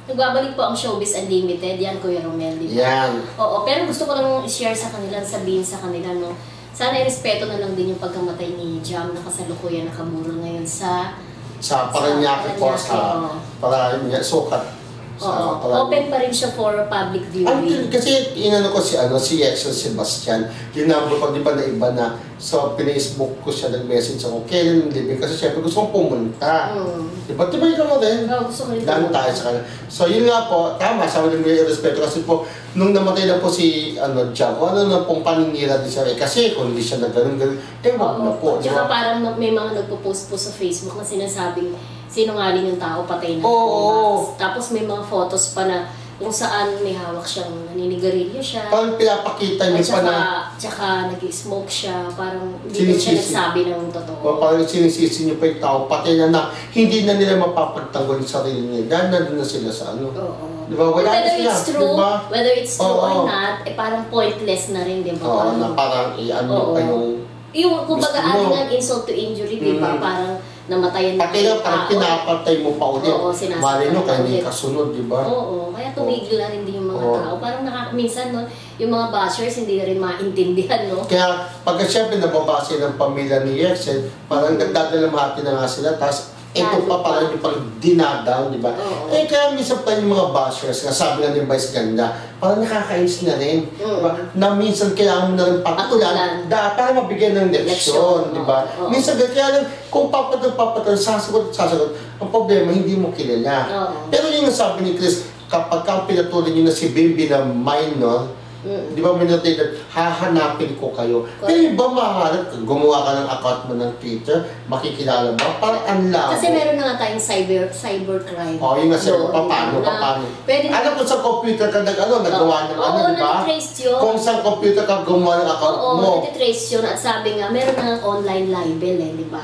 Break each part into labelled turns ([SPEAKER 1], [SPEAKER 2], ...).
[SPEAKER 1] Nagbabalik po ang Showbiz Unlimited, yan Kuya Romel, di ba?
[SPEAKER 2] Yan.
[SPEAKER 1] Oo, pero gusto ko lang i-share sa kanila, sabihin sa kanila, no? Sana i-respeto na lang din yung pagkamatay ni Jam na kasalukuyan nakaburol ngayon sa
[SPEAKER 2] Paranaque po, sa Paranaque, sukat.
[SPEAKER 1] Open pa rin siya for public viewing.
[SPEAKER 2] Kasi inano ko si Exxon Sebastian, ginambo ko, di ba na iba na sa Facebook ko siya nag-message ako, kailan living kasi syempre gusto kong pumunta. Di ba ikaw mo rin?
[SPEAKER 1] Gusto ko rin.
[SPEAKER 2] Dahil tayo sa kanila. So yun nga po, tama, sabi ng may respeto kasi po, nung namatay na po si Jam, ano na pong paninira din siya, kasi kung hindi siya nag-ganun-ganun, wag na po.
[SPEAKER 1] Tsaka parang may mga nagpo-post po sa Facebook na sinasabing sinungaling yung tao, patay na. Tapos may mga photos pa na kung saan may hawak siyang naninigarilyo siya.
[SPEAKER 2] Parang pinapakita niyo pa na...
[SPEAKER 1] Tsaka nag-smoke siya, parang hindi siya nagsabi ng totoo.
[SPEAKER 2] Parang sinisisi niyo pa yung tao, patay na hindi na nila mapapagtanggol yung sarili nila. Dahil nandun na sila sa ano. Diba?
[SPEAKER 1] Whether it's true, whether it's true or not, parang pointless na rin, di ba?
[SPEAKER 2] Na parang i-ano pa
[SPEAKER 1] yung kumbaga adding an insult to injury, di ba? Parang namatayan na
[SPEAKER 2] pati lang, parang pinapatay mo pa ulit. Mali nyo, kaya may kasunod, di ba?
[SPEAKER 1] Kaya tumigil na rin din yung mga tao. Parang minsan, no, yung mga bashers hindi na rin maintindihan, no?
[SPEAKER 2] Kaya, pagka siyempre nababase ng pamilya ni Yexel, parang nagdadalamhati na nga sila, tapos ito pa parang yung pag dinadaw, di ba? Kaya minsan pa yung mga bashers, nga sabi nga ni Vice Ganda, parang nakakainis na rin. Diba? Na minsan kailangan mo na rin patulan para mabigyan ng leksyon, di ba? Minsan kaya lang, kung papatulan, sasagot, ang problema, hindi mo kilala. Pero yung sabi ni Chris, kapag ka pinatuloy nyo na si Bimbi na minor, di ba may natin, hahanapin ko kayo. Pero yung ba mahanap, gumawa ka ng account mo ng Twitter, makikilala ba? Parang anlabo.
[SPEAKER 1] Kasi meron na nga tayong cybercrime.
[SPEAKER 2] Yung nga sa'yo, paano? Alam ko sa computer ka nagawa ng di ba?
[SPEAKER 1] natitrace yun.
[SPEAKER 2] Kung sa computer ka gumawa ng account mo.
[SPEAKER 1] Oo, natitrace yun. At sabi nga, meron na online libel di ba?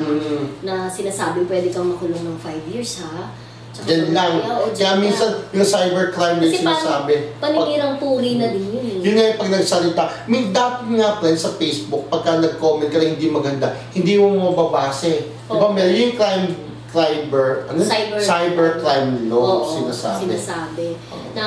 [SPEAKER 1] Na sinasabi pwede kang makulong ng 5 years, ha?
[SPEAKER 2] Diyan lang. Kaya minsan yung cybercrime na sinasabi.
[SPEAKER 1] Kasi paninirang puri na din yun.
[SPEAKER 2] Yun nga yung pag nagsalita. May dati nga friend sa Facebook, pagka nag-comment ka na hindi maganda, hindi mo mababase. Diba meron yung cybercrime law sinasabi.
[SPEAKER 1] Na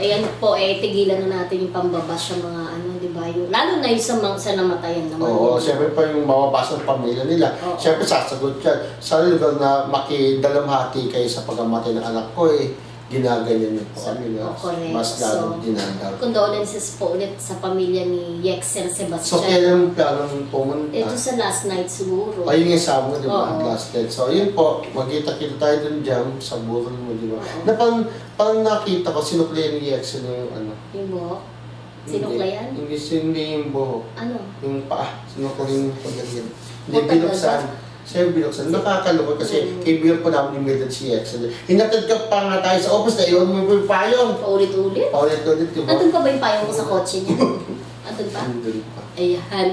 [SPEAKER 1] ayan po, tigilan na natin yung pambabash sa mga di ba? Lalo na yung sa namatayan naman.
[SPEAKER 2] Siyempre pa yung mababasa ng pamilya nila. Siyempre sasagot yan. Sa lugar na makidalamhati kayo sa pagkamatay ng anak ko, ginaganyan niyo po kami na mas lalong dinadal.
[SPEAKER 1] Condolences po ulit sa pamilya ni Yexel Sebastian.
[SPEAKER 2] So, kailan planong pumunta?
[SPEAKER 1] Ito sa last night siguro.
[SPEAKER 2] Ayun yung sabi mo, di ba? Last night. So, yun po, magkita-kita tayo dun dyan sa burol mo, di ba? Na parang nakita ko, sinuklayan ni Yexel yung
[SPEAKER 1] yung buhok? Sinuklayan?
[SPEAKER 2] Hindi yung buhok.
[SPEAKER 1] Ano?
[SPEAKER 2] Yung paa. Sinuklayan yung pagkagyan. Hindi, binuksan. Siya binuksan. Nakakalungkot kasi kaibigan po namin yung Mildred si Yexel. Hinatid ka pa nga tayo sa office na iwan mo yung payong.
[SPEAKER 1] Paulit-ulit?
[SPEAKER 2] Paulit-ulit, diba?
[SPEAKER 1] Nandun pa ba yung payong ko sa kotse niya? Nandun pa?
[SPEAKER 2] Nandun pa.
[SPEAKER 1] Ayan.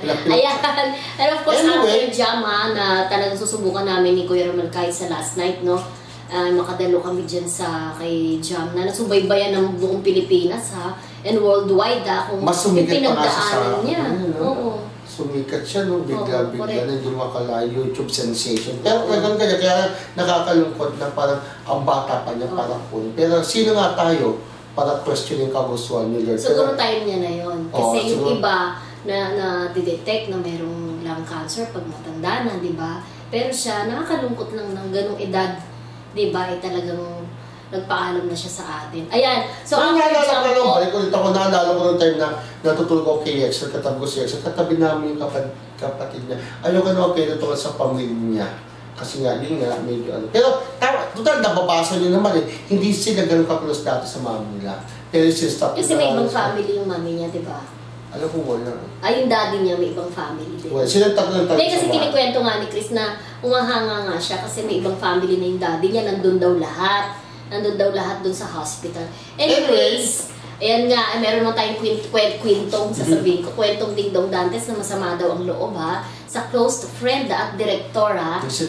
[SPEAKER 1] And of course, after Jam, na talagang susubukan namin ni Kuya Romel kahit sa last night, no? Makadalo kami dyan sa kay Jam na nasubaybayan ng buong Pilipinas, ha? And worldwide, kung
[SPEAKER 2] mas sumikat pa nga sa
[SPEAKER 1] niya.
[SPEAKER 2] Sumikat siya, no? Bigla na hindi makala YouTube sensation. Pero kaya nakakalungkot na parang ang bata pa niya parang puno. Pero sino nga tayo para question yung kagustuhan ni Lord?
[SPEAKER 1] Siguro time niya na yun. Kasi yung iba na didetect na merong lung cancer pag matanda na, di ba? Pero siya, nakakalungkot lang ng ganong edad, di ba? Talagang nagpaalam na siya sa atin. Ayan. So,
[SPEAKER 2] naalala ko naalala ko ng time na natutulog ako kay Yexel, katabi ko si Yexel, katabi namin yung kapatid niya. Ayoko na okay tungkol sa pamilya niya. Kasi nga, yun nga, medyo Pero, total, nababasa niyo naman hindi sila ganun kakulos dati sa mami nila. Pero
[SPEAKER 1] kasi may ibang family yung mami niya, di ba?
[SPEAKER 2] Alam ko wala.
[SPEAKER 1] Yung daddy niya may ibang family din.
[SPEAKER 2] Well, silang tatlo ng
[SPEAKER 1] kasi kinikwento nga ni Chris na umahanga nga siya kasi may ibang family na yung daddy niya, nandun daw lahat. Nandun daw lahat dun sa hospital. Anyways, ayan nga, meron na tayong kwentong sasabihin ko. Kwentong Ding Dong Dantes na masama daw ang loob, ha? Sa close friend at direktora ng si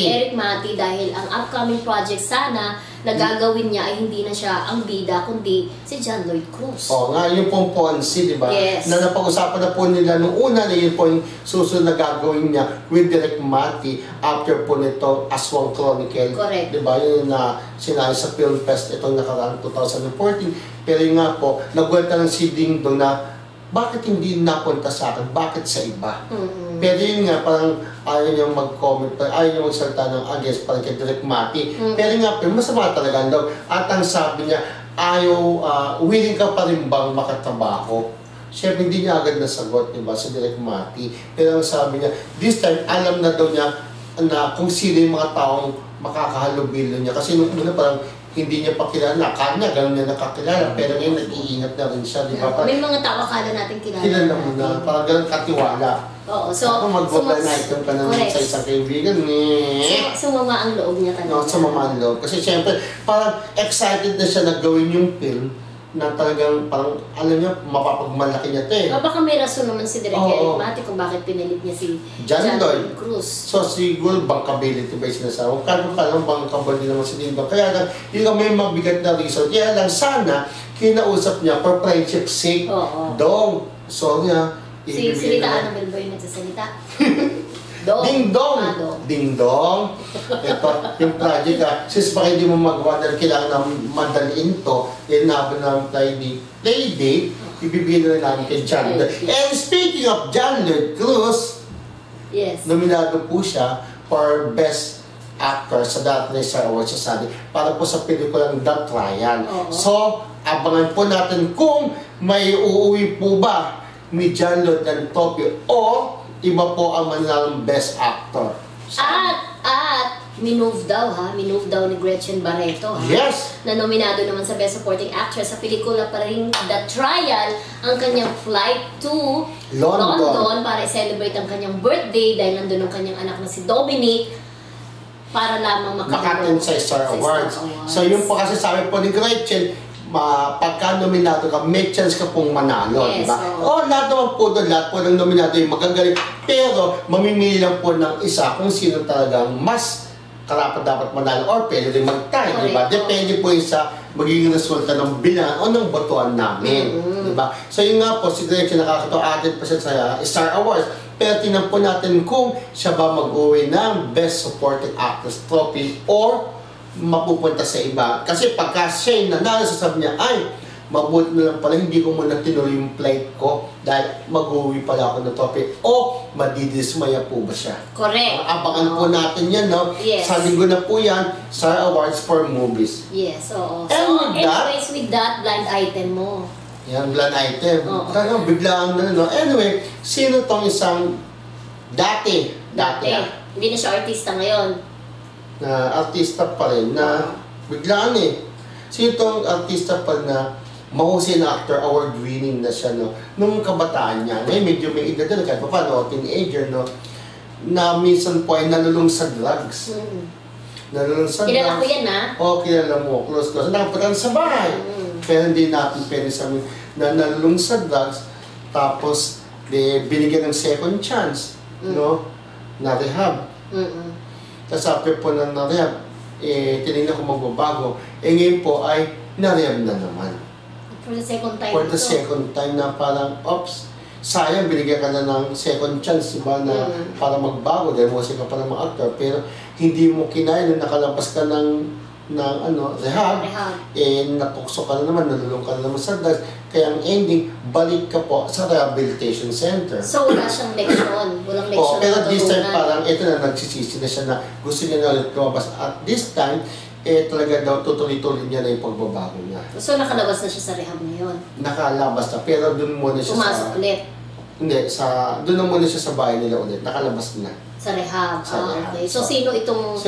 [SPEAKER 1] Eric Mati dahil ang upcoming project sana na gagawin niya ay hindi na siya ang bida, kundi si John Lloyd Cruz.
[SPEAKER 2] Oo nga, yung pong Ponzi, di ba?
[SPEAKER 1] Yes.
[SPEAKER 2] Na napag-usapan na po nila nung una na yun po yung susunod na gagawin niya with Direk Mati after po nito Aswang Chronicle.
[SPEAKER 1] Correct.
[SPEAKER 2] Di ba? Yun na sinali sa Film Fest itong nakaraang 2014. Pero yun nga po, nagwenta ng si Ding Dong na bakit hindi napunta sa akin? Bakit sa iba? Pero yun nga, parang ayaw niyang mag-comment, ayaw niyang magsalita ng against parang kay Direk Mati. Pero nga, masama talaga daw. At ang sabi niya, willing ka pa rin bang makatrabaho? Siyempre, hindi niya agad nasagot, diba, sa Direk Mati. Pero ang sabi niya, this time, alam na daw niya na kung sino yung mga taong makakahalubilo niya. Kasi nung una parang hindi niya pa kilala. Akala niya, gano'n niya nakakilala. Pero ngayon, nag-iingat na rin siya, di ba?
[SPEAKER 1] May mga tao akala natin kilala.
[SPEAKER 2] Kilala mo na. Parang gano'n katiwala.
[SPEAKER 1] Oo, so...
[SPEAKER 2] Ako mag-vote item ka naman sa isang kaibigan.
[SPEAKER 1] Sumama ang loob niya talaga.
[SPEAKER 2] No, sumama ang loob. Kasi siyempre, parang excited na siya na gawin yung film na talagang parang, alam niya, mapapagmalaki niya ito eh.
[SPEAKER 1] Baka may rason naman si Direk Eric Mati kung bakit pinilit niya si John Lloyd Cruz.
[SPEAKER 2] So siguro bankability ba yung sinasabi? Kano ka lang bankability naman si Dingdong. Kaya lang, yun ang may mabigat na reason. Kaya lang sana, kinausap niya for friendship sake. Dong, sorry ha.
[SPEAKER 1] Silitaan ng Belboy nagsasalita.
[SPEAKER 2] Ding Dong! Ding Dong! Ito, yung project since baka hindi mo magawa dahil kailangan na madaliin to, nahabang namin tayo ni Playdate, ibibigay na namin kay John Lloyd. And speaking of John Lloyd Cruz, nominado po siya for Best Actor sa dati na Star Awards sa Sunday para po sa pelikulang The Trial. So, abangan po natin kung may uuwi po ba ni John Lloyd ng trophy o iba po ang manalang Best Actor.
[SPEAKER 1] At minove daw ni Gretchen Barreto
[SPEAKER 2] Yes!
[SPEAKER 1] Na nominado naman sa Best Supporting Actress sa pelikula pa rin The Trial ang kanyang flight to London para i-celebrate ang kanyang birthday dahil nandun ang kanyang anak na si Dominic para lamang
[SPEAKER 2] makatin sa Star Awards. So yun po kasi sabi po ni Gretchen, pagka nominado ka, may chance ka pong manalo, di ba? Lahat naman po doon, lahat po ng nominado yung magagaling. Pero, mamimili lang po ng isa kung sino talagang mas karapat dapat manalo or pwede rin mag-tie, di ba? Depende po yung sa magiging resulta ng bilan o ng botohan namin, di ba? So yun nga po, si Gretchen nakakatawa-added pa siya sa Star Awards. Pero tingnan po natin kung siya ba mag-uwi ng Best Supporting Actress Trophy or mapupunta sa iba. Kasi pagka siya nanalo, sasabi niya, ay, mabuti na lang pala, hindi ko muna tinuloy yung flight ko dahil mag-uwi pala ako ng trophy. O, madidismaya po ba siya?
[SPEAKER 1] Correct.
[SPEAKER 2] Abangan po natin yan, no?
[SPEAKER 1] Yes.
[SPEAKER 2] Sa linggo na po yan, Star Awards for Movies.
[SPEAKER 1] Yes, oo.
[SPEAKER 2] And
[SPEAKER 1] anyways, with that blind item mo.
[SPEAKER 2] Yan, blind item. Talagang biglaan na, no? Anyway, sino tong isang dati.
[SPEAKER 1] Hindi na siya artista ngayon.
[SPEAKER 2] Na artista pa rin na biglaan eh. Sino itong artista pa na mahusay na actor, award-winning na siya, no? Nung kabataan niya, medyo may edad na kahit pa paano, teenager, no? Na minsan po ay nalulung sa drugs. Nalulung sa drugs.
[SPEAKER 1] Kilala ko yan, ha?
[SPEAKER 2] Oo, kilala mo. Close. Nakapunta sa bahay. Pero hindi natin pwede sabihin na nalulung sa drugs, tapos binigyan ng second chance, no? Na rehab. Tapos after po na na-rehab, tinignan ko magbabago. Ngayon po ay na-rehab na naman.
[SPEAKER 1] For the second time.
[SPEAKER 2] For the second time na parang, oops, sayang binigyan ka na ng second chance, diba, na para magbago dahil mo ka pa ng mga actor. Pero hindi mo kinaya na nakalampas ka ng rehab. Natukso ka na naman, nalulong ka na naman sa drugs. Kaya ang ending, balik ka po sa rehabilitation center.
[SPEAKER 1] So wala siyang leksyon? Walang leksyon?
[SPEAKER 2] Pero this time parang ito na nagsisisi na siya na gusto niya na ulit lumabas. At this time, talaga daw tutuloy-tuloy niya na yung pagbabago niya.
[SPEAKER 1] So nakalabas na siya sa rehab ngayon?
[SPEAKER 2] Nakalabas na, pero doon muna siya
[SPEAKER 1] pumasok ulit?
[SPEAKER 2] Hindi, doon na muna siya sa bahay nila ulit. Nakalabas na.
[SPEAKER 1] Sa rehab. Okay. So, sino itong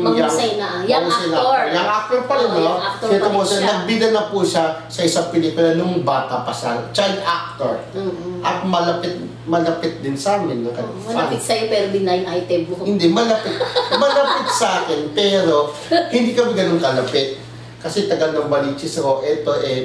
[SPEAKER 2] mahusay
[SPEAKER 1] na young actor?
[SPEAKER 2] Young actor pa rin, no? Sino mo siya? Nagbida na po siya sa isang pelikula nung bata pa siya. Child actor. At malapit din sa amin.
[SPEAKER 1] Malapit sa'yo pero binline item mo.
[SPEAKER 2] Hindi, malapit. Malapit sa akin, pero hindi kami ganun kalapit. Kasi taga ng Balichis ako,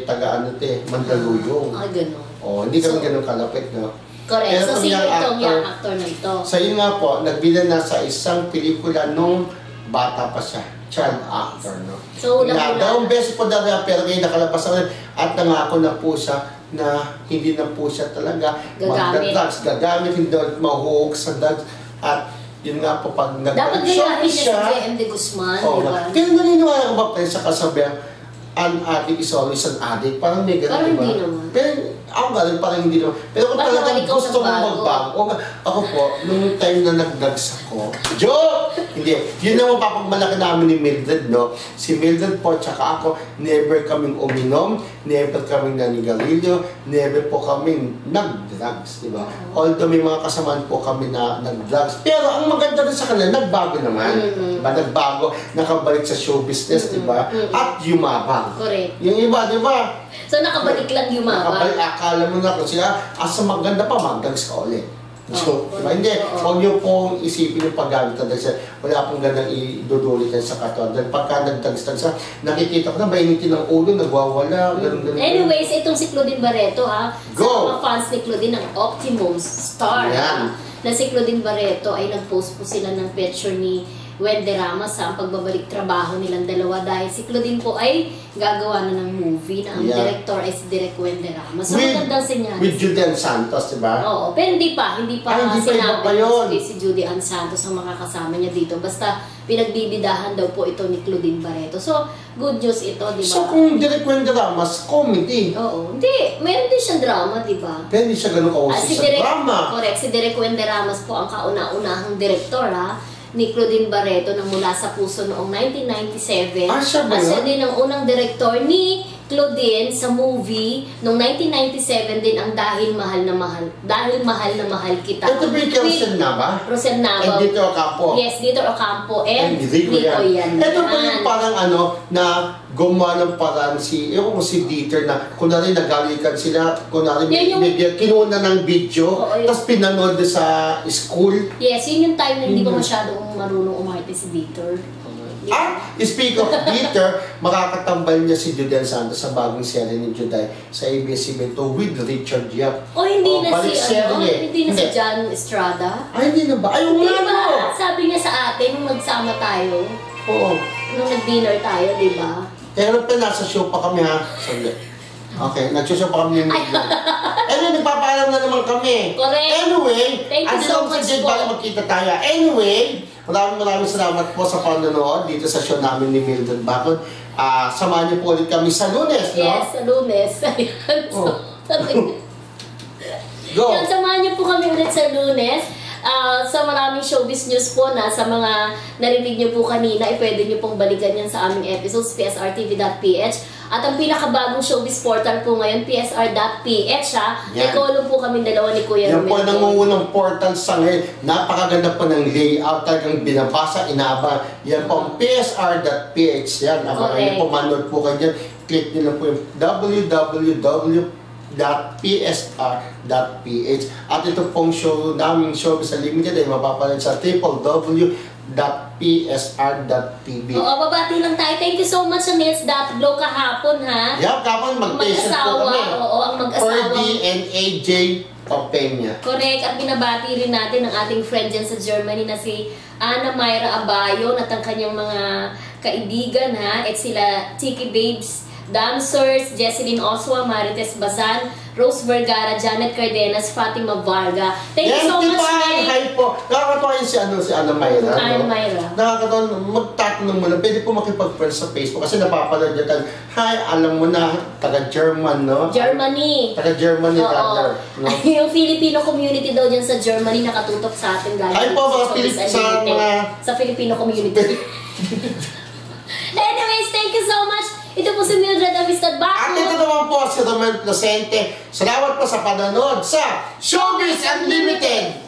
[SPEAKER 2] taga Mandaluyong.
[SPEAKER 1] Ganun.
[SPEAKER 2] Hindi kami ganun kalapit, no?
[SPEAKER 1] Correct. So, sino itong young actor na ito?
[SPEAKER 2] So, yun nga po, nagbida na sa isang pelikula nung bata pa siya. child actor, no?
[SPEAKER 1] So,
[SPEAKER 2] Dalawang beses po dahil pero ngayon nakalabas na rin at nangako na po siya na hindi na po siya talaga mag-drugs, gagamit, hindi mahuhog sa drugs at yun nga po pag
[SPEAKER 1] dapat gayahin niya si J.M. De Guzman,
[SPEAKER 2] oh,
[SPEAKER 1] di ba?
[SPEAKER 2] Kaya naniniwala ko ba pa sa kasabihan, an addict is always an addict? Parang may ganun,
[SPEAKER 1] parang
[SPEAKER 2] diba?
[SPEAKER 1] hindi naman.
[SPEAKER 2] Pero ako galing, parang hindi naman. Pero kung talagang gusto mo magbago, ako po, nung time na nag-drugs ako, joke! Hindi, yun naman papagmalaki namin ni Mildred, no? Si Mildred po, tsaka ako, never kaming uminom, never kaming nanigarilyo, never po kaming nag-drugs, di ba? Although may mga kasamaan po kami na nag-drugs. Pero ang maganda rin sa kanila, nagbago naman. Diba? Nagbago, nakabalik sa show business, di ba? At yumabang.
[SPEAKER 1] Correct.
[SPEAKER 2] Yung iba, di ba?
[SPEAKER 1] So nakabalik lang yumabang.
[SPEAKER 2] Nakabalik, akala mo na kung sila, asa maganda pa, mag-drugs ka ulit. So, diba? Hindi, huwag niyo pong isipin yung paggamit ng drugs. Wala pong ganang idudulit sa katawan. Dahil pagka nag-drugs, nakikita ko na, mainitin ng ulo, nagwawala, ganun.
[SPEAKER 1] Anyways, itong si Claudine Barreto, ha?
[SPEAKER 2] Go!
[SPEAKER 1] Sa mga fans ni Claudine, ang Optimum Star, ha? Na si Claudine Barreto ay nag-post po sila ng picture ni Wendy Ramos sa pagbabalik trabaho nilang dalawa dahil si Claudine po ay gagawa na ng movie na ang director ay si Direk Wendy Ramos. So magandang senyales.
[SPEAKER 2] With Judy Ann Santos, diba?
[SPEAKER 1] Oo, pero hindi pa sinabi si Judy Ann Santos ang makakasama niya dito. Basta pinagbibidahan daw po ito ni Claudine Barreto. So, good news ito, di ba?
[SPEAKER 2] So, kung Direk Wendy Ramos, comedy.
[SPEAKER 1] Oo, hindi. Meron din siyang drama, di ba?
[SPEAKER 2] Pero hindi siya ganun kausap sa drama.
[SPEAKER 1] Correct. Si Direk Wendy Ramos po ang kauna-unahang direktor, ha? Ni Claudine Barreto na mula sa puso noong 1997.
[SPEAKER 2] Siya ba yun?
[SPEAKER 1] At siya din ang unang direktor ni Claudine sa movie noong 1997 din ang Dahil Mahal na Mahal Kita.
[SPEAKER 2] Ito ba yung Rosel Nava?
[SPEAKER 1] Rosel Nava.
[SPEAKER 2] And Dito Ocampo.
[SPEAKER 1] Yes, Dito Ocampo and Rico yan.
[SPEAKER 2] Ito ba yung parang na gumawa ng parang si Dieter na kunwari nagalikan sila, kunwari kinuna ng video, tapos pinanood sa school.
[SPEAKER 1] Yes, yun yung time na hindi ko masyadong marunong umarte si Dieter.
[SPEAKER 2] Speak of Dieter, makakatambal niya si Judy Ann Santos sa bagong serye ni Juday sa ABS-CBN with Richard Yap.
[SPEAKER 1] Hindi na si John Estrada.
[SPEAKER 2] Hindi na ba? Ayaw nga
[SPEAKER 1] diba? Sabi niya sa atin nung nagsama tayo.
[SPEAKER 2] Oo.
[SPEAKER 1] Nung nag-dinner tayo, di ba?
[SPEAKER 2] Pero nasa show pa kami, ha? Okay, nag-show pa kami yung video. Nagpapaalam na naman kami.
[SPEAKER 1] Correct.
[SPEAKER 2] Anyway,
[SPEAKER 1] thank you so much po.
[SPEAKER 2] Para magkita tayo. Anyway, maraming salamat po sa panonood dito sa show namin ni Mildred Bacon. Samahan niyo po ulit kami sa Lunes, no?
[SPEAKER 1] Yes, sa Lunes.
[SPEAKER 2] Go!
[SPEAKER 1] Yan, samahan niyo po kami ulit sa Lunes. Sa maraming showbiz news po na sa mga narinig niyo po kanina, pwede niyo pong balikan yan sa aming episodes, psrtv.ph. At ang pinakabagong showbiz portal po ngayon, psr.ph, ha? May kolong po kami dalawa ni Kuya
[SPEAKER 2] Romel. Yan po ang nangungunang portal sa ngayon. Napakaganda po ng layout, talagang binabasa, inaba. Yan po ang psr.ph. Yan, abangan niyo po, manood po kayo dyan. Click niyo lang po yung www.psr.ph. At ito pong show naming Showbiz Unlimited ay mapapanood sa www.psr.tv.
[SPEAKER 1] Babati lang tayo. Thank you so much sa Nils.Glow kahapon, ha?
[SPEAKER 2] Kahapon mag-patient po kami.
[SPEAKER 1] Ang mag-asawa.
[SPEAKER 2] Ferdy and AJ Papenya.
[SPEAKER 1] Correct. At binabati rin natin ang ating friend dyan sa Germany na si Ana Mayra Abayo at ang kanyang mga kaibigan, ha? At sila Tiki Babes Dancers, Jesseline Oswa, Marites Bazan, Rose Vergara, Janet Cardenas, Fatima Varga. Thank you so much, Meg.
[SPEAKER 2] Hi po. Nakakatawa yun si Ana Mayra.
[SPEAKER 1] Ana Mayra.
[SPEAKER 2] Nakakatawa, magtatanong mo na, pwede po makipag-friend sa Facebook kasi napapanood niya tayo. Hi, alam mo na, taga-German, no?
[SPEAKER 1] Germany.
[SPEAKER 2] Taga-Germany, brother.
[SPEAKER 1] No? Yung Filipino community daw dyan sa Germany nakatutok sa atin.
[SPEAKER 2] Hi po,
[SPEAKER 1] sa Filipino community. Anyways, thank you so much. Ito po si Mildred Amistad Bacon.
[SPEAKER 2] At ito naman po si Romel Placente. Salamat po sa panonood sa Showbiz Unlimited.